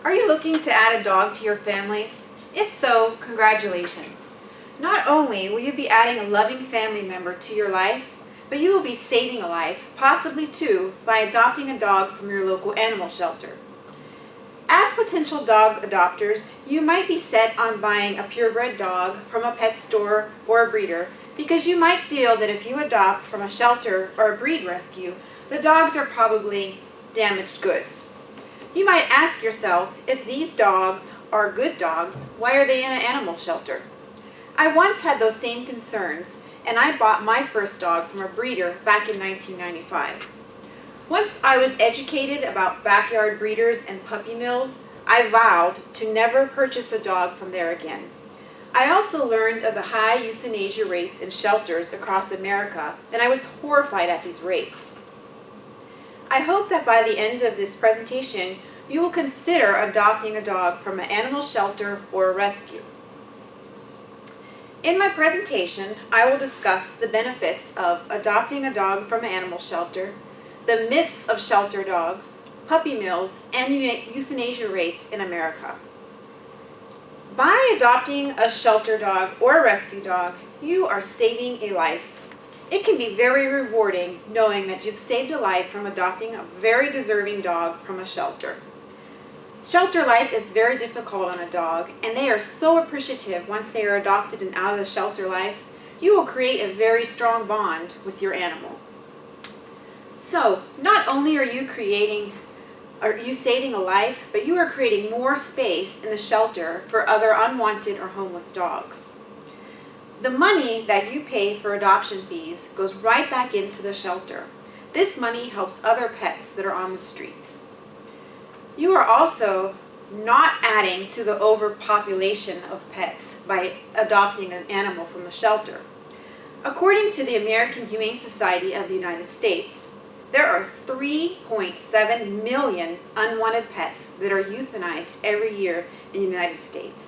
Are you looking to add a dog to your family? If so, congratulations. Not only will you be adding a loving family member to your life, but you will be saving a life, possibly two, by adopting a dog from your local animal shelter. As potential dog adopters, you might be set on buying a purebred dog from a pet store or a breeder because you might feel that if you adopt from a shelter or a breed rescue, the dogs are probably damaged goods. You might ask yourself, if these dogs are good dogs, why are they in an animal shelter? I once had those same concerns, and I bought my first dog from a breeder back in 1995. Once I was educated about backyard breeders and puppy mills, I vowed to never purchase a dog from there again. I also learned of the high euthanasia rates in shelters across America, and I was horrified at these rates. I hope that by the end of this presentation, you will consider adopting a dog from an animal shelter or a rescue. In my presentation, I will discuss the benefits of adopting a dog from an animal shelter, the myths of shelter dogs, puppy mills, and euthanasia rates in America. By adopting a shelter dog or a rescue dog, you are saving a life. It can be very rewarding knowing that you've saved a life from adopting a very deserving dog from a shelter. Shelter life is very difficult on a dog, and they are so appreciative once they are adopted and out of the shelter life. You will create a very strong bond with your animal. So, not only are you saving a life, but you are creating more space in the shelter for other unwanted or homeless dogs. The money that you pay for adoption fees goes right back into the shelter. This money helps other pets that are on the streets. You are also not adding to the overpopulation of pets by adopting an animal from the shelter. According to the American Humane Society of the United States, there are 3.7 million unwanted pets that are euthanized every year in the United States.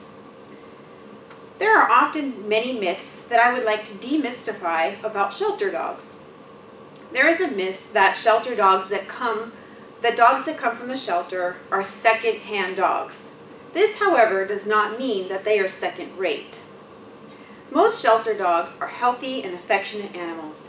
There are often many myths that I would like to demystify about shelter dogs. There is a myth that dogs that come from the shelter are second-hand dogs. This, however, does not mean that they are second-rate. Most shelter dogs are healthy and affectionate animals,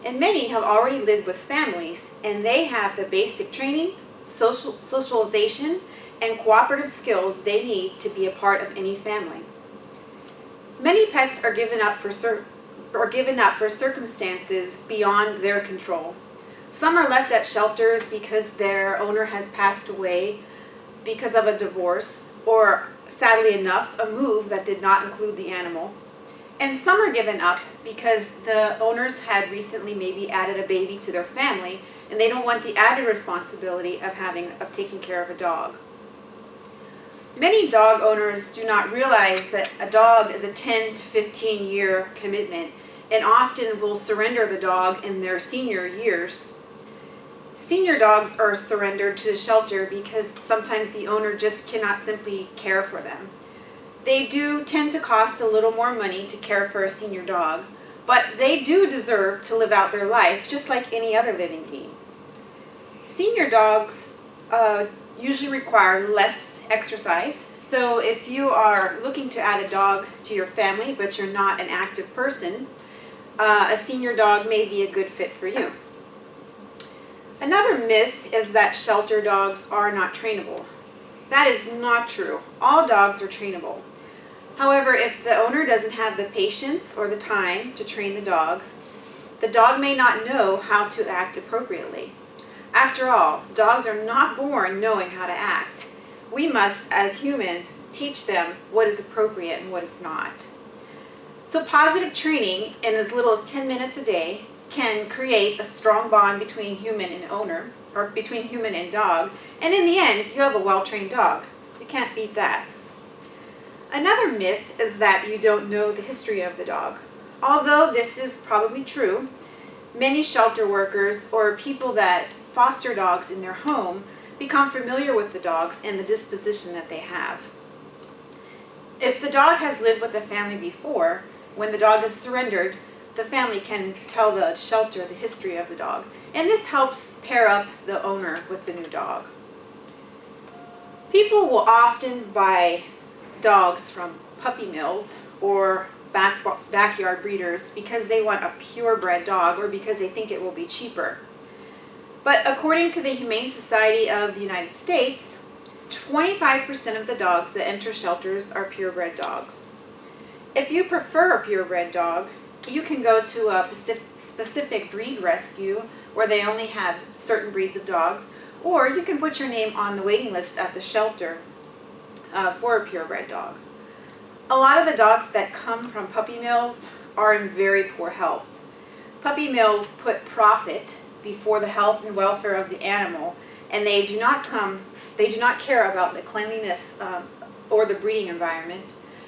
and many have already lived with families, and they have the basic training, socialization, and cooperative skills they need to be a part of any family. Many pets are given up for circumstances beyond their control. Some are left at shelters because their owner has passed away because of a divorce, or sadly enough, a move that did not include the animal. And some are given up because the owners had recently maybe added a baby to their family, and they don't want the added responsibility of taking care of a dog. Many dog owners do not realize that a dog is a 10 to 15 year commitment, and often will surrender the dog in their senior years. Senior dogs are surrendered to the shelter because sometimes the owner just cannot simply care for them. They do tend to cost a little more money to care for a senior dog, but they do deserve to live out their life just like any other living being. Senior dogs usually require less exercise, so if you are looking to add a dog to your family but you're not an active person, a senior dog may be a good fit for you. Another myth is that shelter dogs are not trainable. That is not true. All dogs are trainable. However, if the owner doesn't have the patience or the time to train the dog may not know how to act appropriately. After all, dogs are not born knowing how to act. We must, as humans, teach them what is appropriate and what is not. So positive training in as little as 10 minutes a day can create a strong bond between human and owner, or between human and dog, and in the end, you have a well-trained dog. You can't beat that. Another myth is that you don't know the history of the dog. Although this is probably true, many shelter workers or people that foster dogs in their home become familiar with the dogs and the disposition that they have. If the dog has lived with the family before, when the dog is surrendered, the family can tell the shelter the history of the dog, and this helps pair up the owner with the new dog. People will often buy dogs from puppy mills or backyard breeders because they want a purebred dog or because they think it will be cheaper. But according to the Humane Society of the United States, 25% of the dogs that enter shelters are purebred dogs. If you prefer a purebred dog, you can go to a specific breed rescue where they only have certain breeds of dogs, or you can put your name on the waiting list at the shelter for a purebred dog. A lot of the dogs that come from puppy mills are in very poor health. Puppy mills put profit before the health and welfare of the animal, and they do not care about the cleanliness or the breeding environment.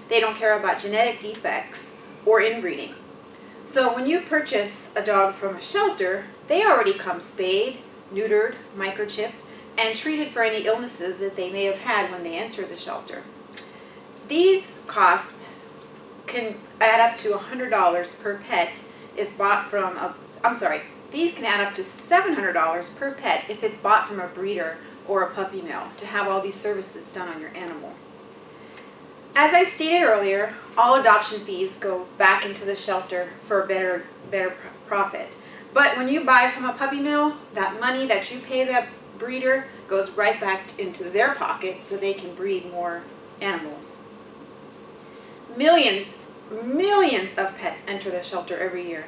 They don't care about genetic defects or inbreeding. So when you purchase a dog from a shelter, they already come spayed, neutered, microchipped, and treated for any illnesses that they may have had when they enter the shelter. These costs can add up to $100 per pet if bought from these can add up to $700 per pet if it's bought from a breeder or a puppy mill to have all these services done on your animal. As I stated earlier, all adoption fees go back into the shelter for better profit. But when you buy from a puppy mill, that money that you pay that breeder goes right back into their pocket so they can breed more animals. Millions of pets enter the shelter every year.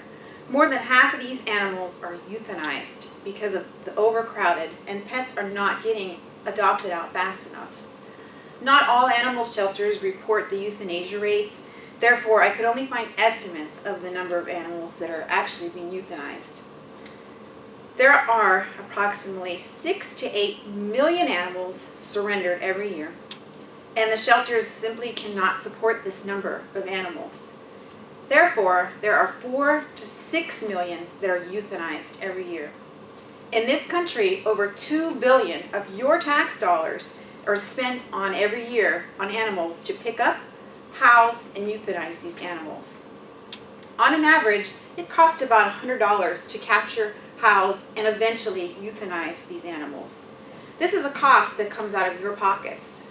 More than half of these animals are euthanized because of the overcrowded, and pets are not getting adopted out fast enough. Not all animal shelters report the euthanasia rates, therefore I could only find estimates of the number of animals that are actually being euthanized. There are approximately 6 to 8 million animals surrendered every year, and the shelters simply cannot support this number of animals. Therefore, there are 4 to 6 million that are euthanized every year. In this country, over $2 billion of your tax dollars are spent on every year on animals to pick up, house, and euthanize these animals. On an average, it costs about $100 to capture, house, and eventually euthanize these animals. This is a cost that comes out of your pockets.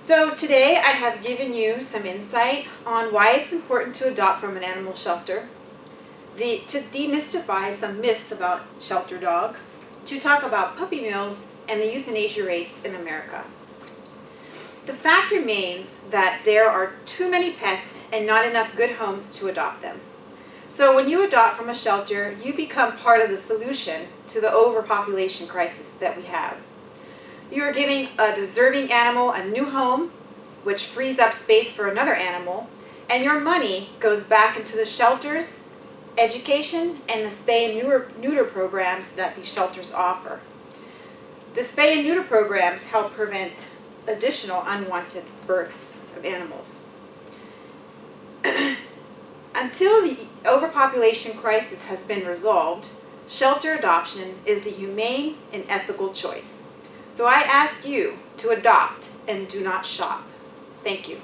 So today I have given you some insight on why it's important to adopt from an animal shelter, to demystify some myths about shelter dogs, to talk about puppy mills and the euthanasia rates in America. The fact remains that there are too many pets and not enough good homes to adopt them. So when you adopt from a shelter, you become part of the solution to the overpopulation crisis that we have. You are giving a deserving animal a new home, which frees up space for another animal, and your money goes back into the shelters, education, and the spay and neuter programs that these shelters offer. The spay and neuter programs help prevent additional unwanted births of animals. Until the overpopulation crisis has been resolved, shelter adoption is the humane and ethical choice. So I ask you to adopt and do not shop. Thank you.